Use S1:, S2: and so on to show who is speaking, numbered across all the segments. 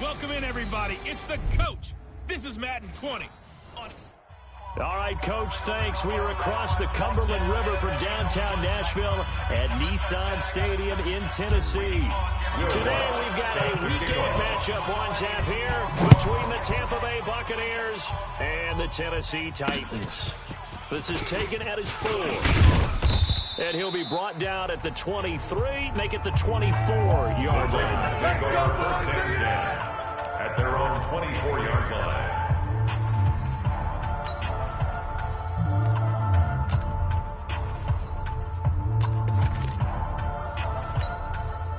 S1: Welcome in, everybody. It's the coach. This is Madden 20.
S2: All right, Coach, thanks. We are across the Cumberland River from downtown Nashville at Nissan Stadium in Tennessee. Today, we've got a weekend matchup on tap here between the Tampa Bay Buccaneers and the Tennessee Titans. This is taken at his 4. And he'll be brought down at the 23, make it the 24-yard line.
S3: At their own 24-yard line.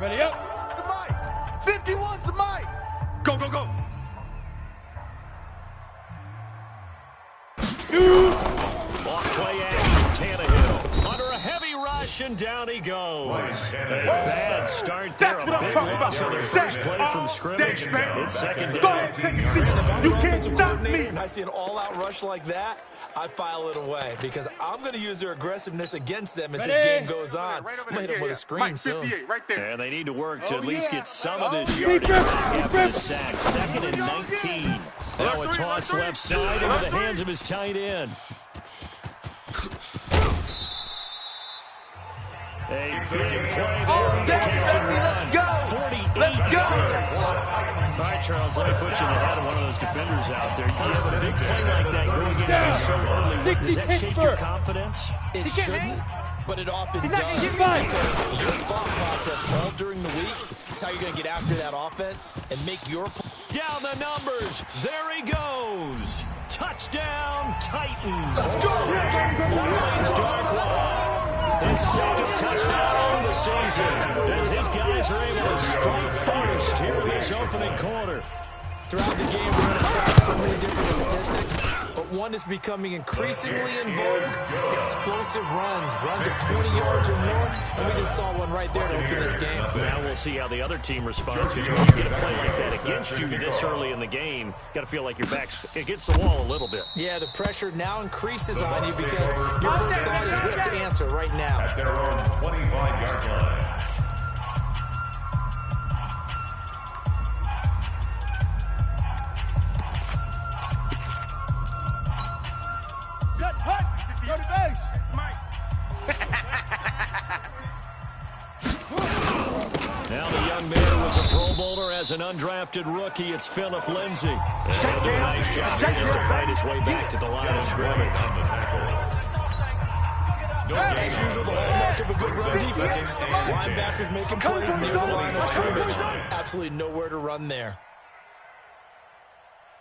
S4: Ready up.
S5: The mic. 51's the mic. Go, go, go.
S2: Off play action, Tannehill. Under a heavy rush, and down he goes. A bad start there.
S5: That's what I'm talking about.
S2: So their first play from scrimmage. It's second down.
S5: Go ahead, take a seat. You can't stop me.
S6: And I see an all-out rush like that, I file it away because I'm going to use their aggressiveness against them as this game goes on. I'm going to hit them with a screen soon.
S5: Right there.
S2: And they need to work to at least get some of this yardage back after the sack. Second and 19. Now a toss left side into the hands of his tight end. A big play there.
S5: Let's go.
S2: 48 yards. All right, Charles, let me put you in the head of one of those defenders out there. You have a big play like that going against you so early. Does that shake your confidence?
S6: It shouldn't, but it often does because your thought process all during the week is how you're going to get after that offense and make your play.
S2: Down the numbers. There he goes. Touchdown, Titans. Lions dark line. His second touchdown of the season as his guys are able to strike first here in this opening quarter.
S6: Throughout the game, we're going to track so many different statistics, but one is becoming increasingly in vogue, explosive runs of 20 yards or more, and we just saw one right there to open this game.
S2: Now we'll see how the other team responds, because when you get a play like that against you this early in the game, got to feel like your back's against the wall a little bit.
S6: Yeah, the pressure now increases on you because your first thought is what to answer right now.
S3: At their own 25-yard line.
S5: Go to base.
S2: Now the young man was a Pro Bowler as an undrafted rookie. It's Phillip Lindsay. He'll do a nice job here just to fight his way back to the line of scrimmage.
S6: As usual, the hallmark of a good run defense. Linebackers making plays near the line of scrimmage. Absolutely nowhere to run there.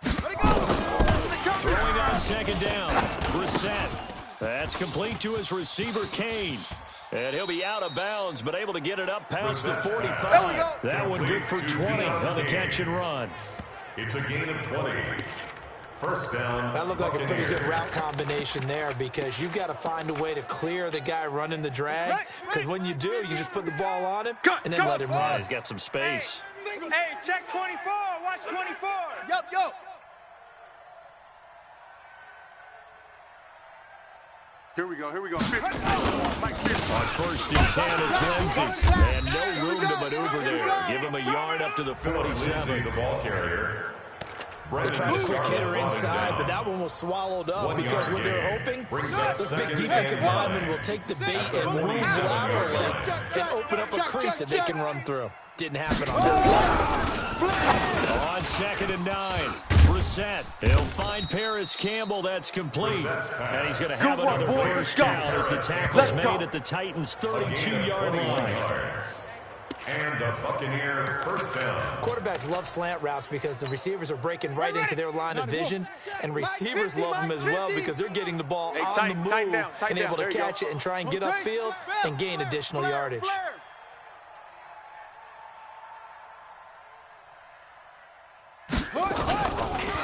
S2: Throwing on second down. Brissett. That's complete to his receiver, Kane. And he'll be out of bounds, but able to get it up past the 45. That one good for 20 on the catch and run.
S3: It's a gain of 20. First down.
S6: That looked like a pretty good route combination there because you've got to find a way to clear the guy running the drag. Because when you do, you just put the ball on him and then let him run.
S2: He's got some space.
S4: Hey, check 24. Watch 24.
S5: Yo. Here we go.
S2: On first and 10, it's Lindsay. And no room to maneuver there. Give him a yard up to the 47.
S3: The ball carrier.
S6: They tried a quick hitter inside, but that one was swallowed up because what they're hoping, those big defensive linemen will take the bait and move laterally and open up a crease that they can run through. Didn't happen on that.
S2: On second and 9. Brissett. He'll find Paris Campbell. That's complete. And he's going to have another first down as the tackle's made at the Titans' 32-yard line.
S3: And a Buccaneer first down.
S6: Quarterbacks love slant routes because the receivers are breaking right into their line of vision, and receivers love them as well because they're getting the ball on the move and able to catch it and try and get upfield and gain additional yardage.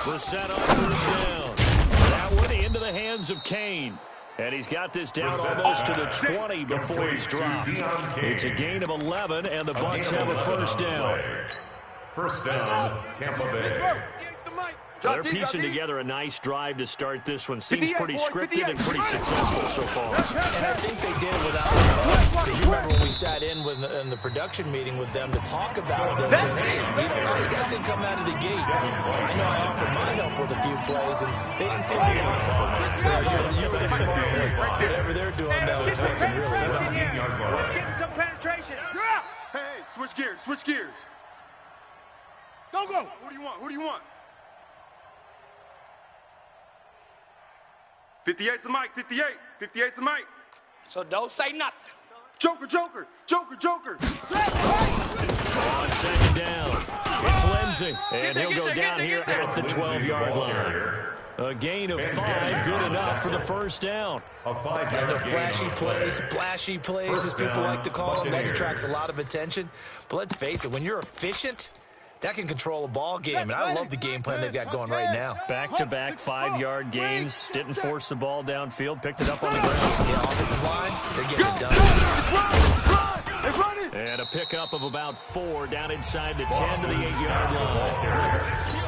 S2: Brissett on first down. That one into the hands of Kane. And he's got this down almost to the 20 before he's dropped. It's a gain of 11, and the Bucs have a first down.
S3: First down, Tampa Bay.
S2: They're piecing together a nice drive to start this one. Seems pretty scripted and pretty successful so far.
S6: And I think they did it without because you remember when we sat in in the production meeting with them to talk about this. And, hey, you know, those guys didn't come out of the gate. I know I offered my help with a few plays, and they didn't seem to be you were the smart one. Whatever they're doing, though, it's working really well.
S4: Let's get some penetration.
S5: Hey, switch gears, switch gears. Don't go. Who do you want? Who do you want? 58's the mic, 58. 58's the mic.
S4: So don't say nothing.
S5: Joker, Joker, Joker, Joker.
S2: On second down, it's Lindsey, and he'll go down here at the 12-yard line. A gain of 5, good enough for the first down.
S6: And the flashy plays, splashy plays, as people like to call them, that attracts a lot of attention. But let's face it, when you're efficient, that can control a ball game, and I love the game plan they've got going right now.
S2: Back-to-back 5-yard gains, didn't force the ball downfield, picked it up on the ground.
S6: Yeah, offensive line, they're getting it done.
S2: And a pickup of about 4 down inside the 10 to the 8-yard line.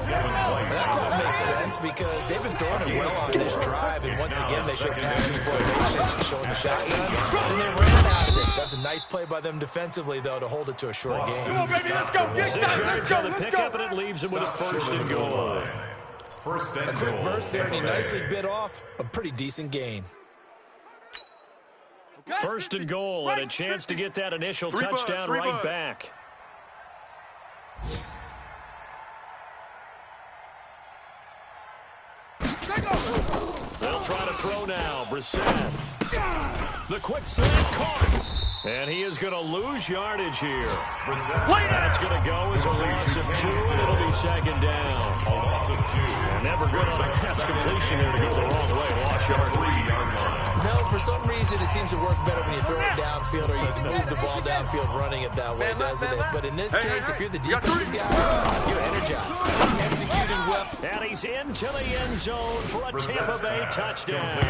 S6: That call makes sense because they've been throwing it well on this drive, and once again they showed passing formation, showing the shotgun, and they ran out of it. That's a nice play by them defensively, though, to hold it to a short game.
S4: Come on, baby, let's go. Get
S2: 6 yards on the pickup, and it leaves him with a first and goal.
S6: A quick burst there, and he nicely bit off a pretty decent gain.
S2: First and goal, and a chance to get that initial touchdown right back. They'll try to throw now. Brissett. The quick slant caught. And he is going to lose yardage here. That's going to go as a loss of 2, and it'll be second down.
S3: A loss of 2.
S2: And never good on a pass completion there to go the wrong way. Lost yardage.
S6: No, for some reason it seems to work better when you throw it downfield or you can move the ball downfield running it that way, doesn't it? But in this case, if you're the defensive guys, you're energized. Executing well.
S2: And he's into the end zone for a Tampa Bay touchdown.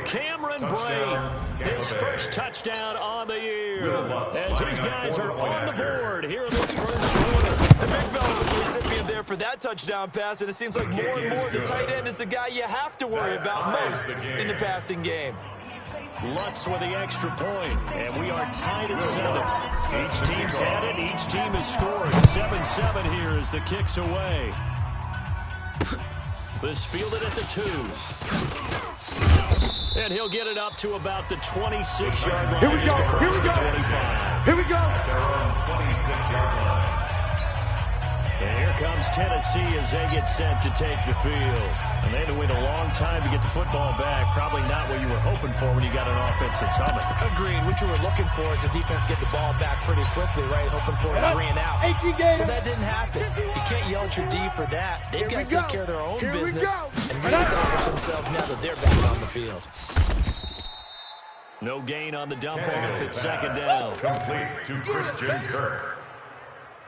S2: Cameron Brate, his first touchdown on the year. As his guys are on the board here in this first quarter.
S6: The big fella was the recipient there for that touchdown pass, and it seems like more and more the tight end is the guy you have to worry about most in the passing game.
S2: Lutz with the extra point, and we are tied at 7. Each team's had it, each team has scored. 7-7 here as the kick's away. This fielded at the 2. And he'll get it up to about the 26-yard line.
S5: Here we go, here we go.
S2: 25.
S5: Here we go.
S2: And here comes Tennessee as they get set to take the field. And they had to wait a long time to get the football back. Probably not what you were hoping for when you got an offense that's humming.
S6: Agreed. What you were looking for is the defense get the ball back pretty quickly, right? Hoping for a 3 and out. So that didn't happen. You can't yell at your D for that. They've got to take care of their own business and reestablish themselves now that they're back on the field.
S2: No gain on the dump off at second down.
S3: Complete to Christian Kirk.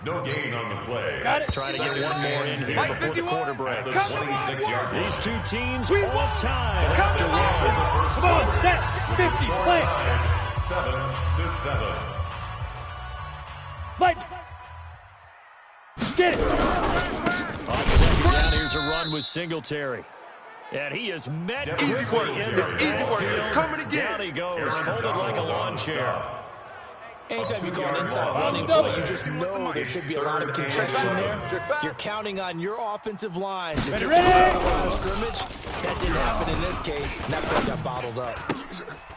S3: No gain on the play.
S4: Got it.
S2: Trying to get one more in here before the quarter break.
S3: The 26-yard line.
S2: These two teams all tied after one.
S4: Come on, set. 50, play.
S3: 7-7.
S4: Lightning. Get it.
S2: On second down, here's a run with Singletary. And he is met quickly in the backfield. Down he goes, folded like a lawn chair.
S6: Anytime you call an inside running play, you just know there should be a lot of congestion there. You're counting on your offensive line to take the line of scrimmage. That didn't happen in this case, and that play got bottled up.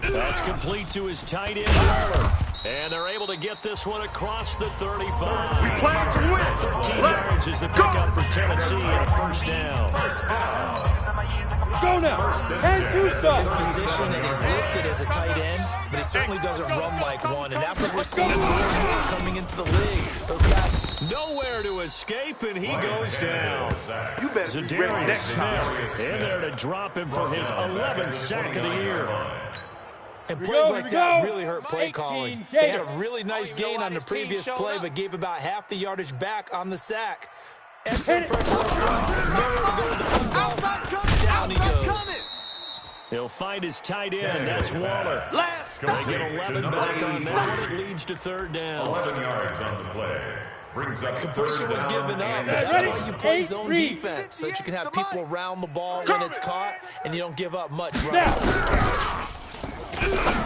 S2: That's complete to his tight end, Waller. And they're able to get this one across the 35.
S5: We plan to win.
S2: 13 yards is the pickup for Tennessee and a first down.
S4: Go now. And 2
S6: His
S4: stops.
S6: position, and he's listed as a tight end, but he certainly doesn't run like one, and that's what we're seeing more and more coming into the league. Those guys.
S2: Nowhere to escape, and he goes down.
S5: You better be ready
S2: Zadarius
S5: next time.
S2: Smith in there to drop him for his 11th sack of the year.
S6: And plays like that
S4: go.
S6: really hurt play
S4: 18
S6: calling.
S4: gain.
S6: They had a really nice gain on the previous play, but gave about half the yardage back on the sack. Excellent pressure up front. Nowhere to go with the football. Down he goes.
S2: He'll find his tight end. That's Waller. They get 11 back on that one. It leads to third down.
S3: 11 yards on the play. Brings up
S6: Completion was given up. That's why you play zone defense, so that you can have people around the ball when it's caught, and you don't give up much running.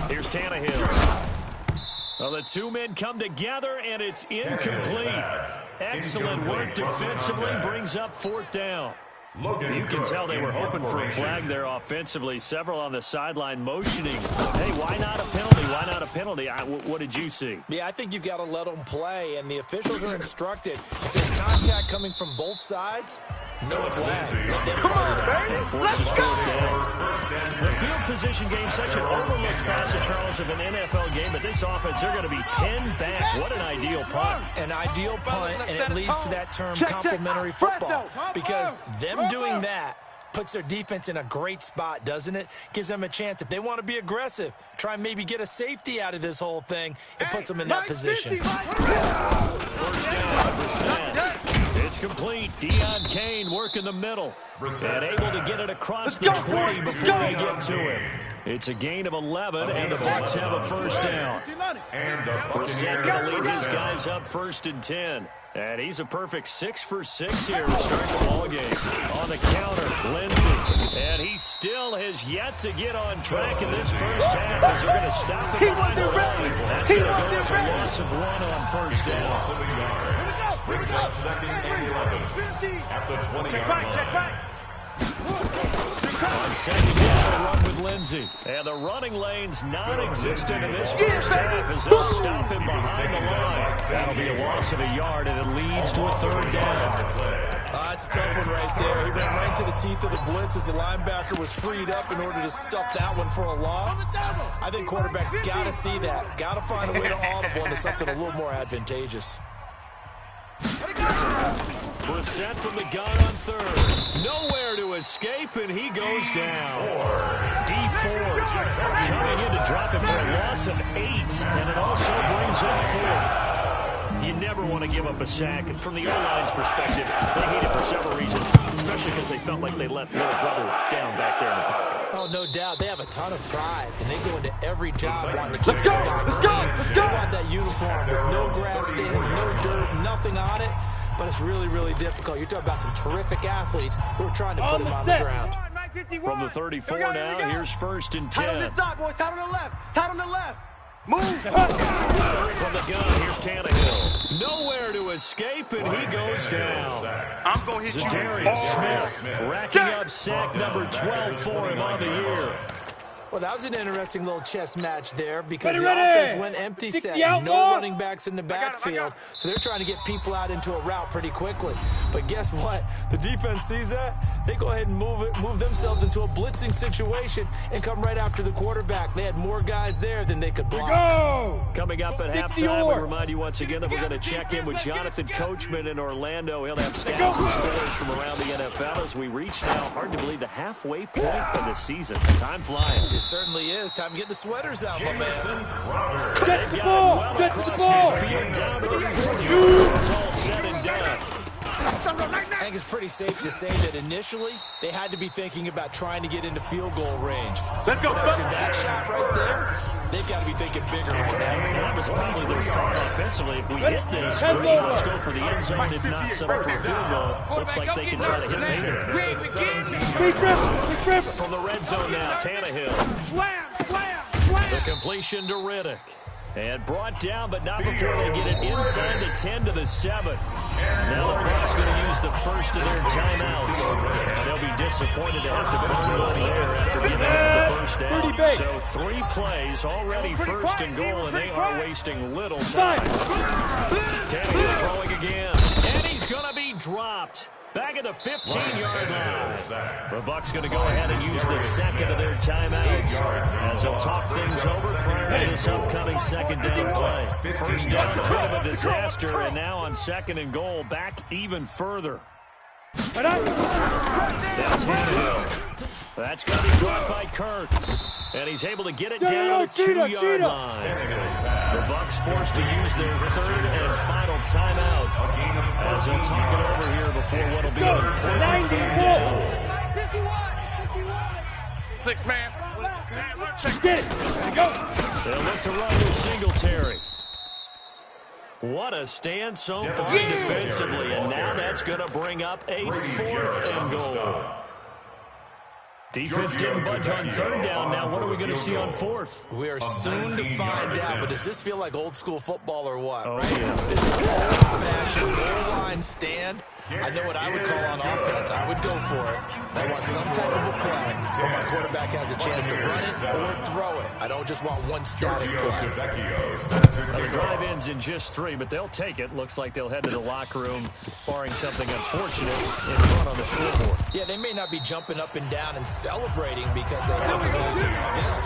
S2: Here's Tannehill. Well, the two men come together, and it's incomplete. Excellent work defensively, brings up 4th down. You can tell they were hoping for a flag there offensively. Several on the sideline motioning. Hey, why not a penalty? Why not a penalty? What did you see?
S6: Yeah, I think you've got to let them play, and the officials are instructed. If there's contact coming from both sides, no flag. Let them play.
S2: Let's go! The field position game, such an overlooked facet, Charles, of an NFL game, but this offense, they're going to be pinned back. What an ideal punt.
S6: An ideal punt, and it leads to that term complementary football, because them doing that puts their defense in a great spot, doesn't it? Gives them a chance. If they want to be aggressive, try and maybe get a safety out of this whole thing, it puts them in that position.
S2: First down, it's complete. Deon Kane working the middle and able to get it across the 20 before they get to him. It's a gain of 11, and the Bucs have a first down. Brissett going to lead his guys up 1st and 10. And he's a perfect 6 for 6 here to start the ballgame. On the counter, Lindsey. And he still has yet to get on track in this first half as they're going to stop him behind the line. That's going to go as a loss of 1 on first down.
S3: Brings up 2nd and 11 at the 20-yard line.
S4: Check back.
S2: On 2nd down, run with Lindsey. And the running lane's non-existent in this first half as they'll stop him behind the line. That'll be a loss of a yard, and it leads to a 3rd down.
S6: That's a tough one right there. He ran right to the teeth of the blitz as the linebacker was freed up in order to stuff that one for a loss. I think quarterbacks got to see that. Got to find a way to audible into something a little more advantageous.
S2: Brissett from the gun on 3rd. Nowhere to escape, and he goes down. Deep 4. Coming in to drop it for a loss of 8, and it also brings up 4th. You never want to give up a sack, and from the O-line's perspective, they hate it for several reasons, especially because they felt like they let little brother down back there in the pocket.
S6: Oh, no doubt. They have a ton of pride, and they go into every job wanting to keep their guy clean. They want that uniform with no grass stains, no dirt, nothing on it. But it's really, really difficult. You're talking about some terrific athletes who are trying to put him on the ground.
S2: From the 34 now, here's 1st and 10.
S4: Tight on this side, boys. Tight on the left. Tight on the left. Move.
S2: From the gun, here's Tannehill. Nowhere to escape, and he goes down.
S5: I'm going to hit you.
S2: Zadarius Smith racking up sack number 12 for him on the year.
S6: Well, that was an interesting little chess match there because the offense went empty set. No running backs in the backfield, so they're trying to get people out into a route pretty quickly. But guess what? The defense sees that. They go ahead and move themselves into a blitzing situation and come right after the quarterback. They had more guys there than they could block.
S2: Coming up at halftime, we remind you once again that we're going to check in with Jonathan Coachman in Orlando. He'll have stats and stories from around the NFL as we reach now, hard to believe, the halfway point of the season. Time flying.
S6: It certainly is. Time to get the sweaters out, my man.
S4: Get the ball. Get the ball.
S2: Down to the 40. It's all said and done.
S6: I think it's pretty safe to say that initially they had to be thinking about trying to get into field goal range.
S5: Let's go.
S6: After that shot right there, they've got to be thinking bigger right now.
S2: That was probably their thought offensively. If we hit this, let's go for the end zone. If not, settle for a field goal. Looks like they can try to hit later. From the red zone now, Tannehill.
S4: Slam.
S2: The completion to Riddick. And brought down, but not before they get it inside the 10 to the 7. Now the Bucs going to use the first of their timeouts. They'll be disappointed to have to burn one there after giving up the first down. So 3 plays, already 1st and goal, and they are wasting little time. Tannehill throwing again, and he's going to be dropped. Back at the 15-yard line. The Bucs going to go ahead and use the second of their timeouts as they'll talk things over prior to this upcoming 2nd down play. First down, a bit of a disaster, and now on 2nd and goal, back even further. Now Tannehill. That's going to be brought by Kirk. And he's able to get it down to the 2-yard line. The Bucs forced to use their 3rd and final timeout as they'll talk it over here before what will be an important 3rd down.
S5: 6 man.
S4: Check it.
S2: They'll look to run with Singletary. What a stand so far defensively, and now that's going to bring up a 4th and goal. Defense didn't budge on third down. Now what are we going to see on fourth?
S6: We are soon to find out, but does this feel like old school football or what?
S2: Oh,
S6: right?
S2: yeah.
S6: This is an old-fashioned goal line stand. I know what I would call on offense. I would go for it. I want some type of a play where my quarterback has a chance to run it or throw it. I don't just want one static play.
S2: The drive ends in just 3, but they'll take it. Looks like they'll head to the locker room, barring something unfortunate in front on the scoreboard.
S6: Yeah, they may not be jumping up and down and celebrating because they have a really good still.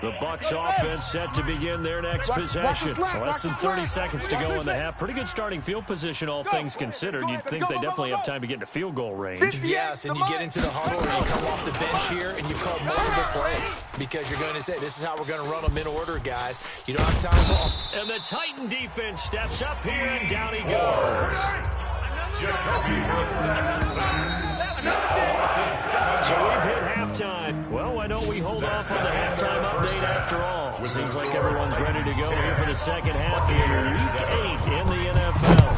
S2: The Bucs offense set to begin their next possession. Less than 30 seconds to go in the half. Pretty good starting field position, all things considered. You'd think they definitely have time to get into field goal range.
S6: Yes, and you get into the huddle and you come off the bench here and you call multiple plays because you're going to say, this is how we're going to run them in order, guys. You don't have time for all.
S2: And the Titan defense steps up here, and down he goes. So we've hit halftime. Well, why don't we hold off on the halftime update after all? Seems like everyone's ready to go here for the second half in Week 8 in the NFL.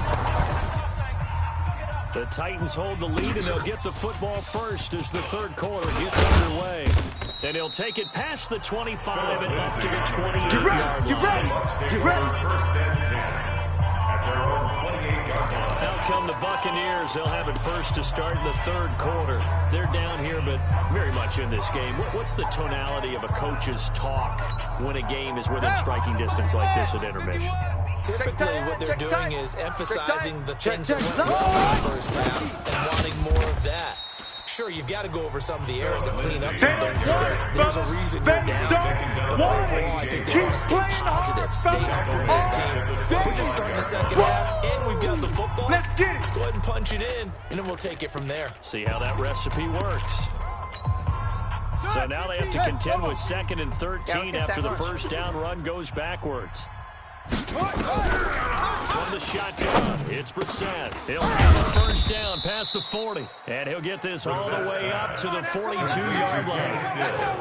S2: The Titans hold the lead, and they'll get the football first as the third quarter gets underway. And he'll take it past the 25 and up to the 28-yard line.
S3: Get ready. First and 10 at their own 28-yard line.
S2: Out come the Buccaneers. They'll have it first to start the third quarter. They're down here, but very much in this game. What's the tonality of a coach's talk when a game is within striking distance like this at intermission?
S6: Typically, what they're doing is emphasizing the things that went wrong in the first half and wanting more of that. Sure, you've got to go over some of the errors and clean up some things because there's a reason you're down. But overall, I think they want to stay positive, stay up with this team. We're just starting the second half, and we've got the football. Let's go ahead and punch it in, and then we'll take it from there.
S2: See how that recipe works. So now they have to contend with 2nd and 13 after the first down run goes backwards. From the shotgun, it's Brissett. He'll have the first down past the 40. And he'll get this all the way up to the 42-yard line.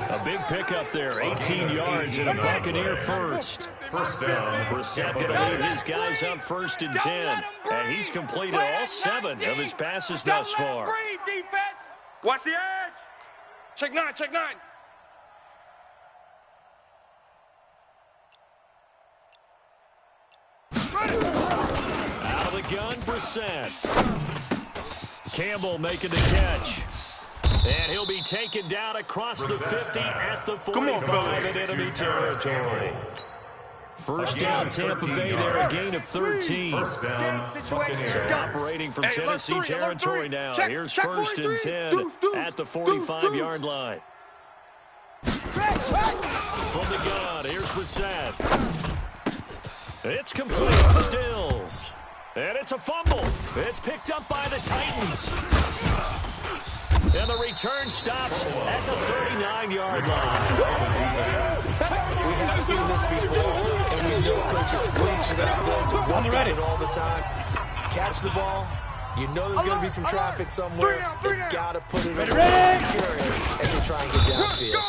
S2: A big pickup there, 18 yards and a Buccaneer first.
S3: First down.
S2: Brissett going to lead his guys up 1st and 10. And he's completed all 7 of his passes thus far.
S5: Watch the edge.
S4: Check 9, check 9.
S2: Out of the gun, Brissett. Campbell making the catch. And he'll be taken down across the 50 at the 45 in enemy territory. First down, Tampa Bay there, a gain of 13.
S3: First down,
S2: So operating from Tennessee territory now. Here's 1st and 10 at the 45-yard line. From the gun, here's Brissett. It's complete. Stills. And it's a fumble. It's picked up by the Titans. And the return stops at the 39-yard line.
S6: We have seen this before, and we know coaches preach about this and work on it all the time. Catch the ball. You know there's going to be some traffic somewhere. You got to put it over and secure it as they try and get downfield.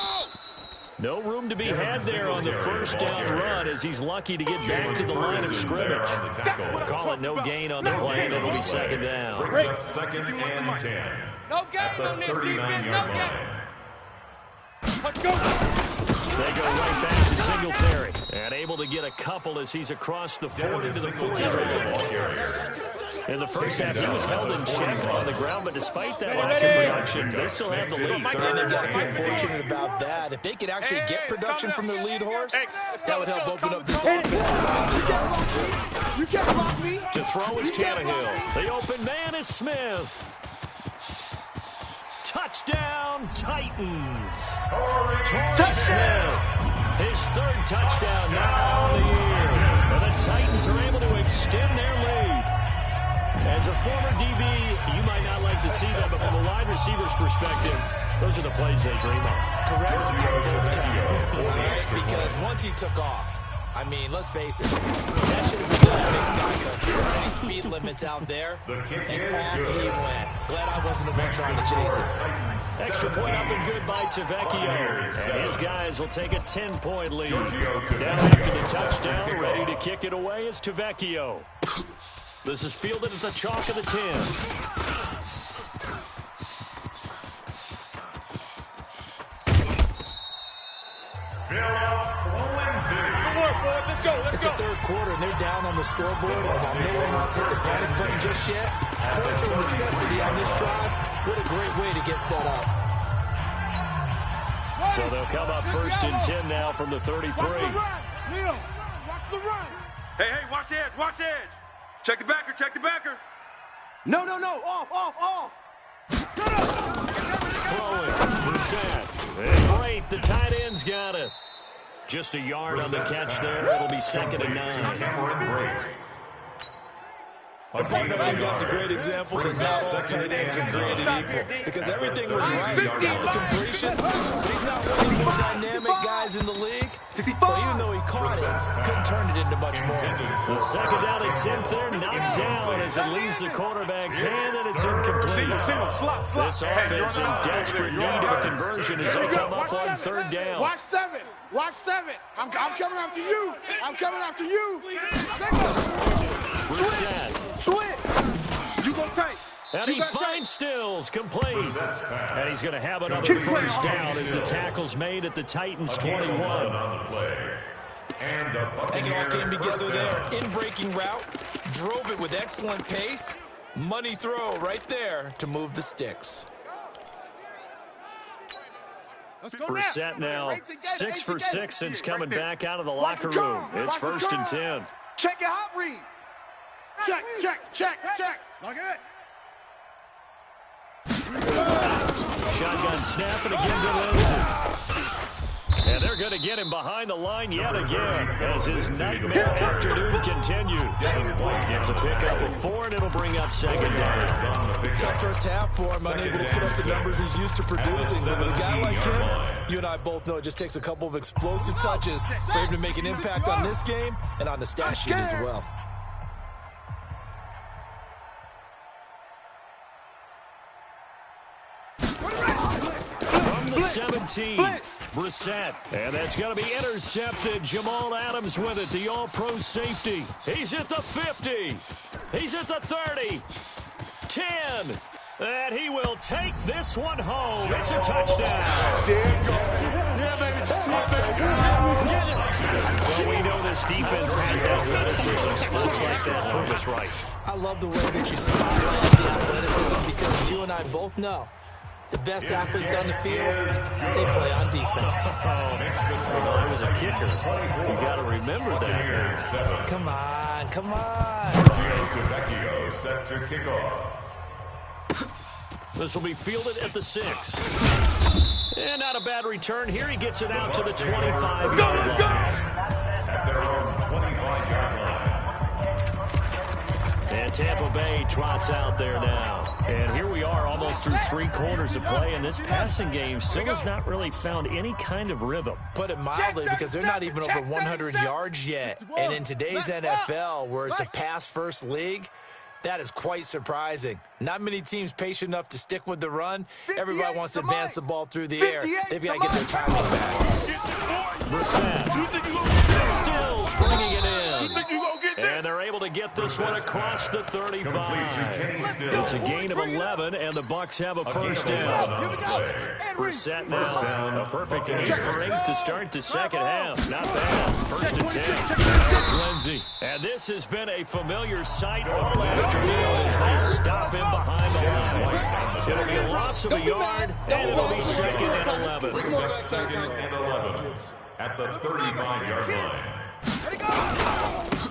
S2: No room to be had there on the first down run as he's lucky to get back to the line of scrimmage. Call it no gain on the play, and it'll be 2nd down.
S3: Brings up 2nd and 10.
S4: No gain on this defense, no gain. Let's go.
S2: They go right back to Singletary. And able to get a couple as he's across the 40 to the 40. In the first half, he was held in check on the ground, but despite that lack of production, they still have the lead.
S6: And they've got to feel fortunate about that. If they could actually get production from their lead horse, that would help open up this offense.
S5: You can't block me.
S2: To throw is Tannehill. The open man is Smith. Touchdown, Titans. Torrey Smith. His 3rd touchdown now on the year. And the Titans are able to extend their lead. As a former DB, you might not like to see that, but from a wide receiver's perspective, those are the plays they dream of.
S6: Correct. Because once he took off, I mean, let's face it. That should have been done in Big Sky Country. Any speed limits out there, and off he went. Glad I wasn't the one trying to chase it.
S2: Extra point up and good by Tavecchio. And his guys will take a 10-point lead. Now after the touchdown, ready to kick it away is Tavecchio. This is fielded at the chalk of the 10.
S6: It's the third quarter, and they're down on the scoreboard, and while no one wants to hit the panic button just yet, points are a necessity on this drive. What a great way to get set up.
S2: So they'll come up first and 10 now from the 33.
S5: Watch the run. Neil, watch the run. Hey, watch the edge, watch the edge. Check the backer, check the backer. No, off. Shut up.
S2: Throwing, Brissett. And great, the tight end's got it. Just a yard on the catch there. It'll be 2nd and 9.
S6: The point of that's a great example that not all tight ends are created equal. Because everything was right. Got the completion, but he's not one of the more dynamic guys in the league. So even though he caught it, couldn't turn it into much more.
S2: The 2nd down attempt there, knocked down as it leaves the quarterback's hand, and it's incomplete. This offense in desperate need of a conversion as they come up on 3rd down.
S5: Watch 7. I'm coming after you.
S2: Brissett.
S5: Switch. You gonna take.
S2: And he finds Stills, complete. And he's going to have another first down as the tackle's made at the Titans' 21.
S6: And it all came together there. In-breaking route, drove it with excellent pace. Money throw right there to move the sticks.
S2: Brissett now 6 for 6 since coming back out of the locker room. It's 1st and 10.
S5: Check your hot read. Check. Like it.
S2: Shotgun snap, and again to Lindsey. And they're going to get him behind the line yet again as his nightmare afternoon continues. Gets a pickup of 4, and it'll bring up 2nd down.
S6: Tough first half for him, unable to put up the numbers he's used to producing. But with a guy like him, you and I both know it just takes a couple of explosive touches for him to make an impact on this game and on the stat sheet as well.
S2: From the 17, Brissett. And that's going to be intercepted. Jamal Adams with it, the all-pro safety. He's at the 50. He's at the 30. 10. And he will take this one home. It's a touchdown.
S5: There you go. Yeah, baby.
S2: Well, we know this defense has athleticism. Sports like that prove us right.
S6: I love the way that you spotlight the athleticism because you and I both know the best athletes on the field, they play on defense.
S2: Well, I was a kicker. You got to remember that.
S6: Come on.
S3: Tavecchio set to kick off.
S2: This will be fielded at the 6. And not a bad return here. He gets it out to the 25-yard line.
S3: At their own 25-yard line.
S2: And Tampa Bay trots out there now. And here we are almost through 3 quarters of play, and this passing game still has not really found any kind of rhythm.
S6: Put it mildly, because they're not even over 100 yards yet. And in today's NFL, where it's a pass-first league, that is quite surprising. Not many teams patient enough to stick with the run. Everybody wants to advance the ball through the air. They've got to get their timing back.
S2: Brissett. Stills bringing it in. And they're able to get this one across the 35. It's a gain of 11, and the Bucs have a first down. Brissett now a perfect inning for 8 to start the second half. Not bad. 1st and 10. It's Lindsey. And this has been a familiar sight all afternoon as they stop him behind the line. It'll be a loss of a yard, and it'll be 2nd and 11.
S3: 2nd and 11 at the 35-yard line.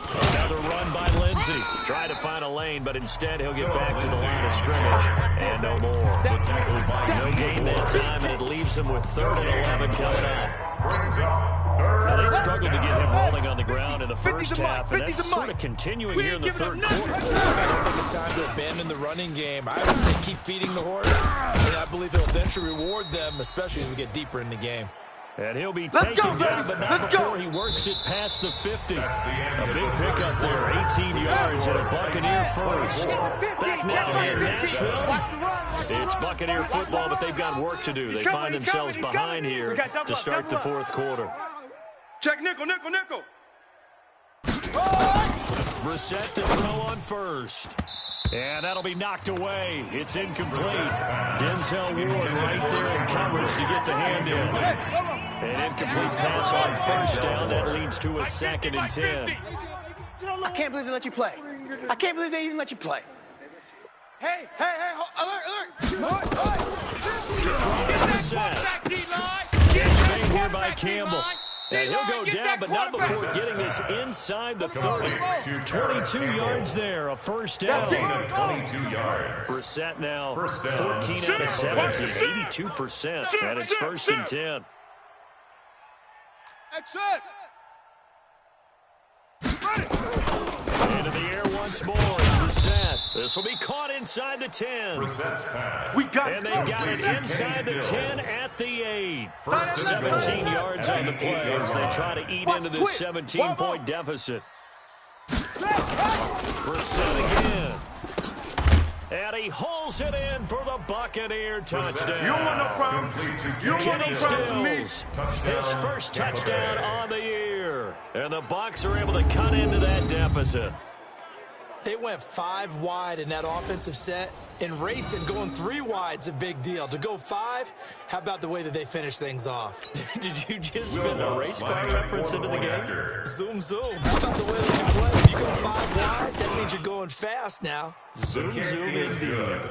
S2: Another run by Lindsey. Try to find a lane, but instead he'll get back to the line of scrimmage. And no more. No gain that time, and it leaves him with 3rd and 11 coming up. Now, they struggled to get him rolling on the ground in the first half, and that's sort of continuing here in the 3rd quarter.
S6: I don't think it's time to abandon the running game. I would say keep feeding the horse, and I believe he'll eventually reward them, especially as we get deeper in the game.
S2: And he'll be taken down, but not before he works it past the 50. A big pickup there, 18 yards and a Buccaneer first. Back now in Nashville. It's Buccaneer football, but they've got work to do. They find themselves behind here to start the fourth quarter.
S5: Check nickel, nickel, nickel.
S2: Brissett to throw on first. And that'll be knocked away. It's incomplete. Denzel Ward right there in coverage to get the hand in. An incomplete pass on first down. That leads to a 2nd and 10.
S7: I can't believe they let you play. I can't believe they even let you play. Hey, alert.
S2: Staying here by Campbell. And he'll go down, but not before getting this inside the 30. 22 yards there, a first down.
S3: 22 yards.
S2: Brissett now 14 out of 17, 82%. And it's 1st and 10. Into the air once more. Brissett. This will be caught inside the 10.
S5: We got
S2: and they've got it inside the 10 at the 8. 17 yards on the play as they try to eat into this 17-point deficit. Brissett again. And he hauls it in for the Buccaneer touchdown.
S5: You don't want no problem. You don't want no problem with me.
S2: His first touchdown on the year. And the Bucs are able to cut into that deficit.
S6: They went 5 wide in that offensive set. And racing, going 3 wide's a big deal. To go 5, how about the way that they finish things off?
S2: Did you just spin a race car reference into the game?
S6: Zoom, zoom. How about the way that you play? If you go 5 wide, that means you're going fast now.
S2: Zoom, zoom indeed.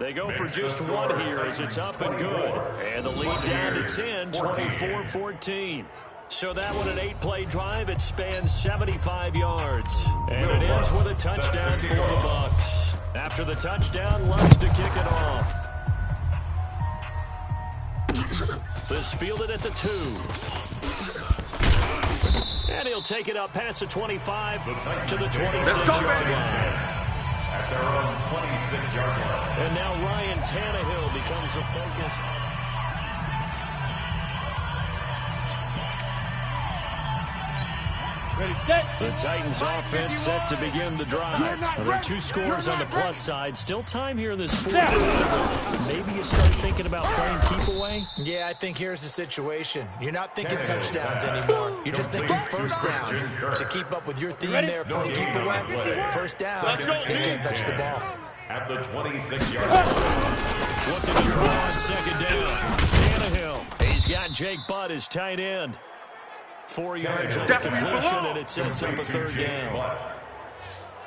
S2: They go for just 1 here as it's up and good. And the lead down to 10, 24-14. So that one, an 8-play drive. It spans 75 yards. And it ends with a touchdown for the Bucs. After the touchdown, Lutz to kick it off. This fielded at the 2. And he'll take it up past the 25 to the 26-yard line.
S3: At their own 26-yard line.
S2: And now Ryan Tannehill becomes a focus.
S4: Ready, set.
S2: The Titans offense set to begin the drive. There are 2 scores on the plus side. Still time here in this fourth quarter. Maybe you start thinking about playing keep away?
S6: Yeah, I think here's the situation. You're not thinking touchdowns anymore. You're just thinking first downs. To keep up with your theme there, playing keep away. First downs, they can't touch the ball.
S3: At the 26-yard line.
S2: Looking to try on 2nd down. Tannehill. He's got Jake Butt as tight end. 4 yards on the completion, and it sets up a 3rd down.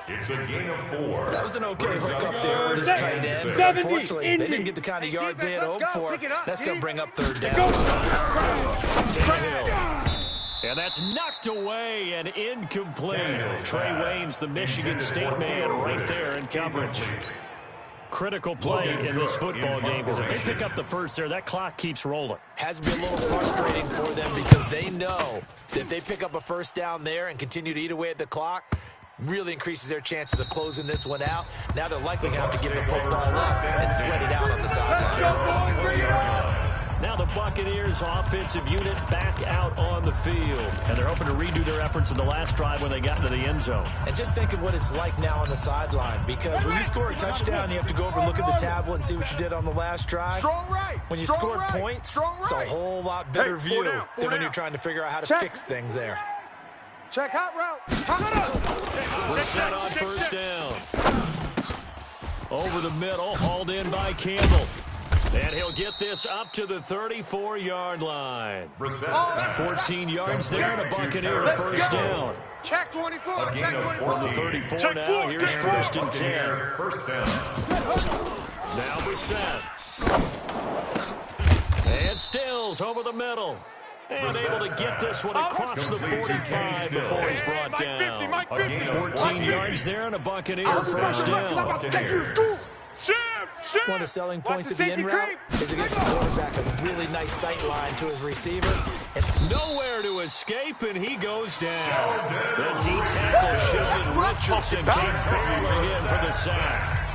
S3: It's a gain of 4.
S6: That was an okay hook up there with his tight end. But unfortunately, they didn't get the kind of yards they had hoped for. That's going to bring up 3rd down.
S2: And that's knocked away and incomplete. Trey Waynes, the Michigan State man, right there in coverage. Critical play in this football game because if they pick up the first there, that clock keeps rolling.
S6: Has been a little frustrating for them because they know that if they pick up a first down there and continue to eat away at the clock, really increases their chances of closing this one out. Now they're likely going to have to give the football up and sweat it out on the sideline.
S2: Now the Buccaneers offensive unit back out on the field. And they're hoping to redo their efforts in the last drive when they got into the end zone.
S6: And just think of what it's like now on the sideline. Because when you score a touchdown, you have to go over and look at the tablet and see what you did on the last drive. When you scored points, it's a whole lot better view than when you're trying to figure out how to fix things there.
S7: Check hot route.
S2: Brissett on first down. Over the middle, hauled in by Campbell. And he'll get this up to the 34-yard line. 14 yards there and a Buccaneer first down.
S7: Check 24. Check 24.
S2: From the 34 now, here's 1st and 10.
S3: First down.
S2: Now Brissett. And Stills over the middle. And able to get this one across the 45 before he's brought down. 14 yards there and a Buccaneer first down.
S6: One of the selling points of the end route is it gets the quarterback a really nice sight line to his receiver. And
S2: nowhere to escape, and he goes down. The D-tackle Sheldon Richardson came barreling in for the sack.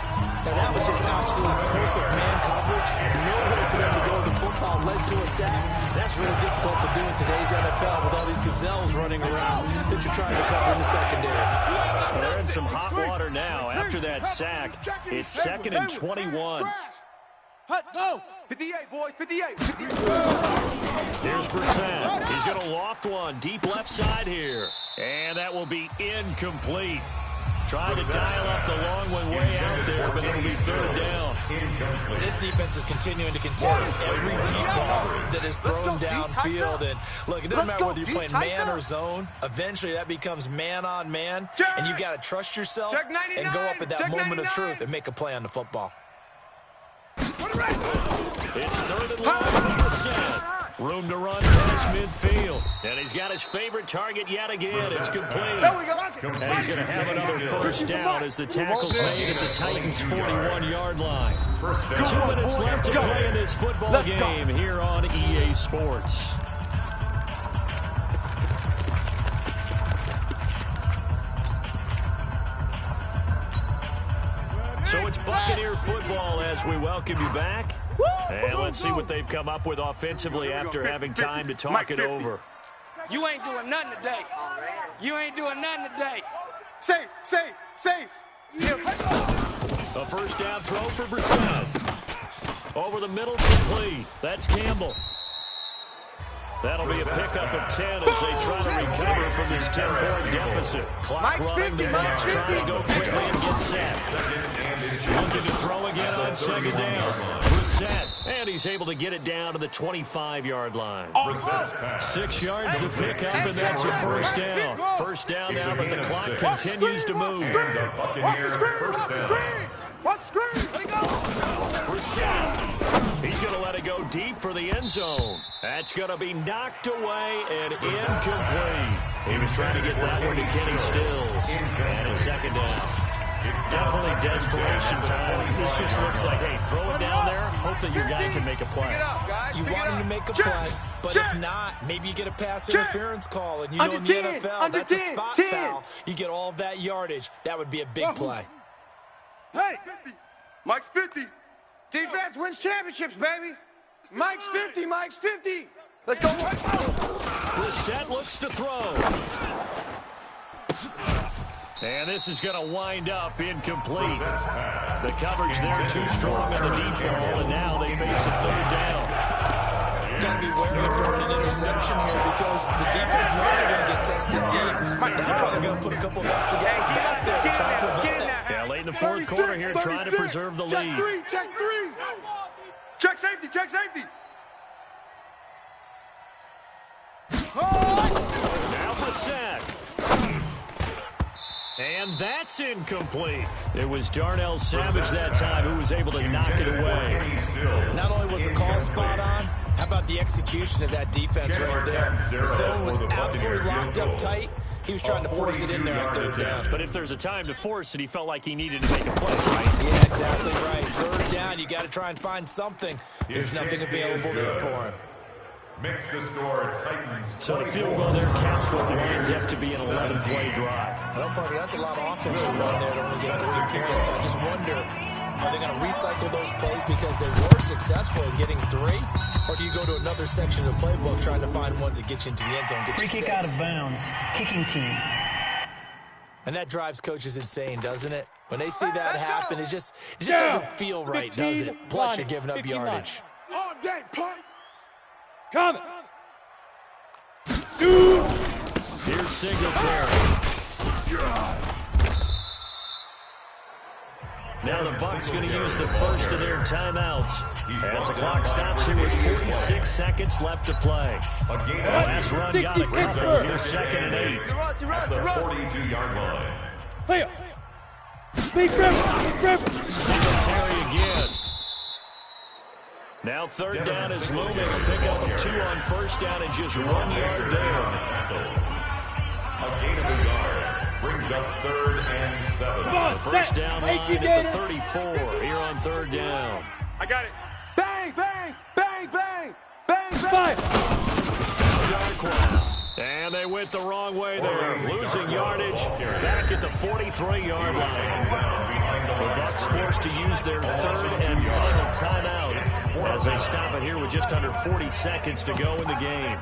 S6: Now that was just absolute perfect man coverage. No way for them to go to the football, led to a sack. That's It's really difficult to do in today's NFL with all these gazelles running around that you're trying to cover in the secondary.
S2: Well, they're in some hot water now. After that sack, it's 2nd and 21.
S5: Go! 58, boys, 58.
S2: Here's Brissett. He's going to loft one deep left side here. And that will be incomplete. Trying to dial up the long one way out there, but it'll be 3rd down.
S6: This defense is continuing to contest every deep ball that is thrown downfield. And look, it doesn't matter whether you're playing man or zone. Eventually, that becomes man on man. And you've got to trust yourself and go up at that moment of truth and make a play on the football.
S2: It's 3rd and long for Brissett. Room to run past midfield. And he's got his favorite target yet again. It's complete. And he's going to have another 1st down as the tackle's made at the Titans' 41-yard line. 2 minutes left to play in this football game here on EA Sports. So it's Buccaneer football as we welcome you back. And let's see what they've come up with offensively after having time to talk it over.
S4: You ain't doing nothing today. You ain't doing nothing today.
S5: Safe.
S2: A 1st down throw for Brissett. Over the middle, complete. That's Campbell. That'll be a pickup of 10 as they try to recover from this 10-point deficit. Clock running, the Bucs trying to go quickly and get set. Looking to throw again on 2nd down. Brissett, and he's able to get it down to the 25-yard line. 6 yards to pick up, and that's a 1st down. 1st down now, but the clock continues to move.
S5: Watch the screen. Let it go.
S2: Brissett. He's going to let it go deep for the end zone. That's going to be knocked away and incomplete. He was trying to get that one to Kenny Stills. And it's 2nd down. Definitely desperation time. This just looks like, hey, throw it down there, hope that your guy can make a play.
S6: You want him to make a play, but if not, maybe you get a pass interference call. And you know in the NFL, that's a spot foul. You get all of that yardage. That would be a big play.
S5: Hey, Mike's 50. Defense wins championships, baby. Mike's 50. Let's go.
S2: Brissett looks to throw. And this is going to wind up incomplete. The coverage there too strong on the deep ball, and now they face a 3rd down.
S6: Got to be wary of throwing an interception here because the defense knows they're going to get tested deep. That's why they're going to put a couple of extra guys back there to try and prevent that.
S2: Yeah, late in the 4th quarter here, trying to preserve the lead.
S5: Check 3. Check safety.
S2: Now Brissett. And that's incomplete. It was Darnell Savage that time who was able to knock it away.
S6: Not only was the call spot on, how about the execution of that defense right there? The zone was absolutely locked up tight. He was trying to force it in there on 3rd down.
S2: But if there's a time to force it, he felt like he needed to make a play, right?
S6: Yeah, exactly right. 3rd down, you got to try and find something. There's nothing available there for him.
S3: Makes the score Titans.
S2: So the field goal there counts what winds up to be an 11-play drive.
S6: Well, Parker, that's a lot of offense to run there to only get 3 appearances. I just wonder, are they going to recycle those plays because they were successful in getting 3? Or do you go to another section of the playbook trying to find ones that get you into the end zone?
S8: Free kick out of bounds. Kicking team.
S6: And that drives coaches insane, doesn't it? When they see that happen, it just doesn't feel right, does it? Plus, you're giving up yardage.
S5: All day, punt.
S4: Coming.
S2: Here's Singletary. Now the Bucs going to use the first of their timeouts as the clock stops here with 46 seconds left to play. The last run got a couple. Here's 2nd and 8.
S3: At the 42-yard line.
S4: Clear. Deep river.
S2: Singletary again. Now 3rd down is looming. Pick up 2 on 1st down and just 1 yard there.
S3: A gain of a yard brings up 3rd and 7.
S2: The 1st down line at the 34 here on 3rd down.
S5: I got it. Bang, bang, bang, bang, bang, bang.
S2: And they went the wrong way there, losing yardage back at the 43-yard line. The Bucs forced to use their 3rd and final timeout as they stop it here with just under 40 seconds to go in the game.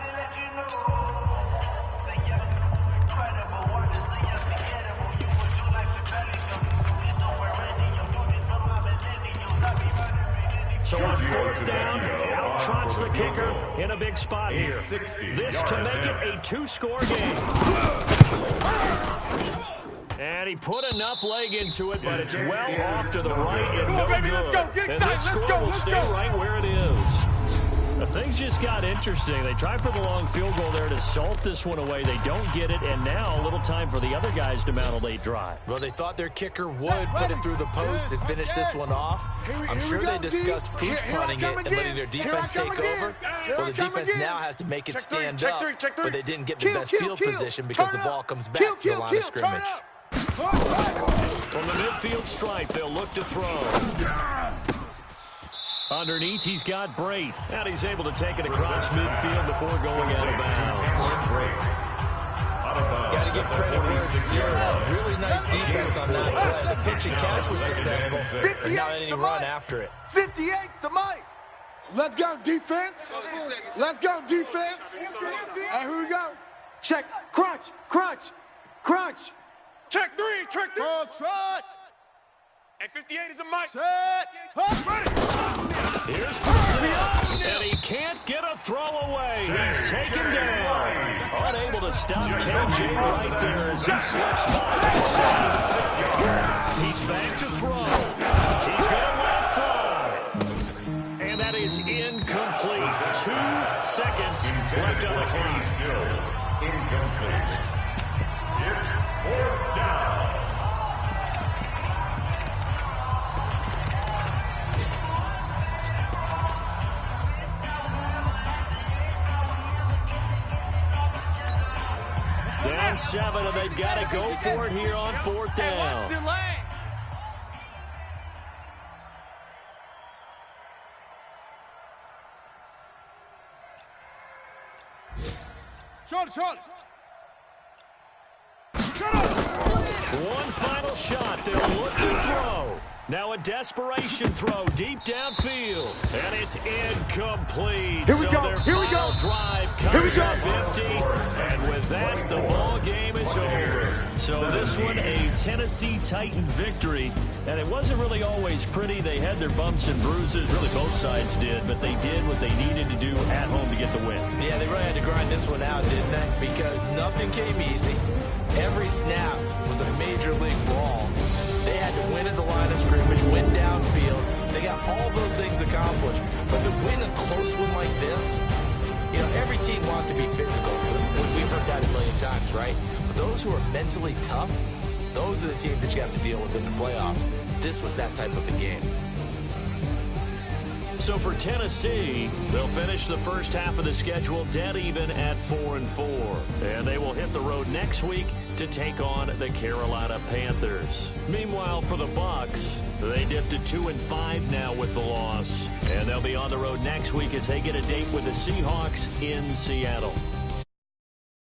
S2: So on fourth down, out trots the kicker in a big spot here. This to make it a two-score game. And he put enough leg into it, but it's well off to the right and no good. And this score will stay right where it is. Things just got interesting. They tried for the long field goal there to salt this one away. They don't get it, and now a little time for the other guys to mount a late drive.
S6: Well, they thought their kicker would put it through the post and finish this one off. I'm sure they discussed pooch punting it and letting their defense take over. Well, the defense now has to make it stand up, but they didn't get the best field position because the ball comes back to the line of scrimmage.
S2: From the midfield stripe, they'll look to throw. Underneath, he's got Brait, and he's able to take it across midfield before going out of bounds.
S6: Got to give credit where it's due. Really nice defense on that play. The pitch and catch was successful, and not any run after it.
S5: 58's the mic. Let's go, defense. Let's go, defense. And here we go. Check. Crunch. Crunch. Crunch.
S4: Check three. Check three.
S5: Trot.
S4: And 58 is a mic.
S5: Set. Ready.
S2: Here's Purcell, and he can't get a throw away. He's taken down. Unable to stop KJ right there as he slips by. He's back to throw. He's going to let throw. And that is incomplete. 2 seconds left on the clock.
S3: Incomplete. It's fourth down.
S2: Down 7, and they've got to go for it here on fourth down.
S5: Short.
S2: One final shot. They'll look to throw. Now a desperation throw deep downfield. And it's incomplete.
S5: Here we go.
S2: Their
S5: Here we
S2: final
S5: go.
S2: drive comes up empty. And with that, the ball game is over. So this one, a Tennessee Titan victory. And it wasn't really always pretty. They had their bumps and bruises. Really, both sides did. But they did what they needed to do at home to get the win.
S6: Yeah, they really had to grind this one out, didn't they? Because nothing came easy. Every snap was a major league brawl. They had to win at the line of scrimmage, win downfield. They got all those things accomplished. But to win a close one like this, you know, every team wants to be physical. We've heard that a million times, right? But those who are mentally tough, those are the teams that you have to deal with in the playoffs. This was that type of a game.
S2: So for Tennessee, they'll finish the first half of the schedule dead even at 4-4. And they will hit the road next week to take on the Carolina Panthers. Meanwhile, for the Bucs, they dipped to 2-5 now with the loss. And they'll be on the road next week as they get a date with the Seahawks in Seattle.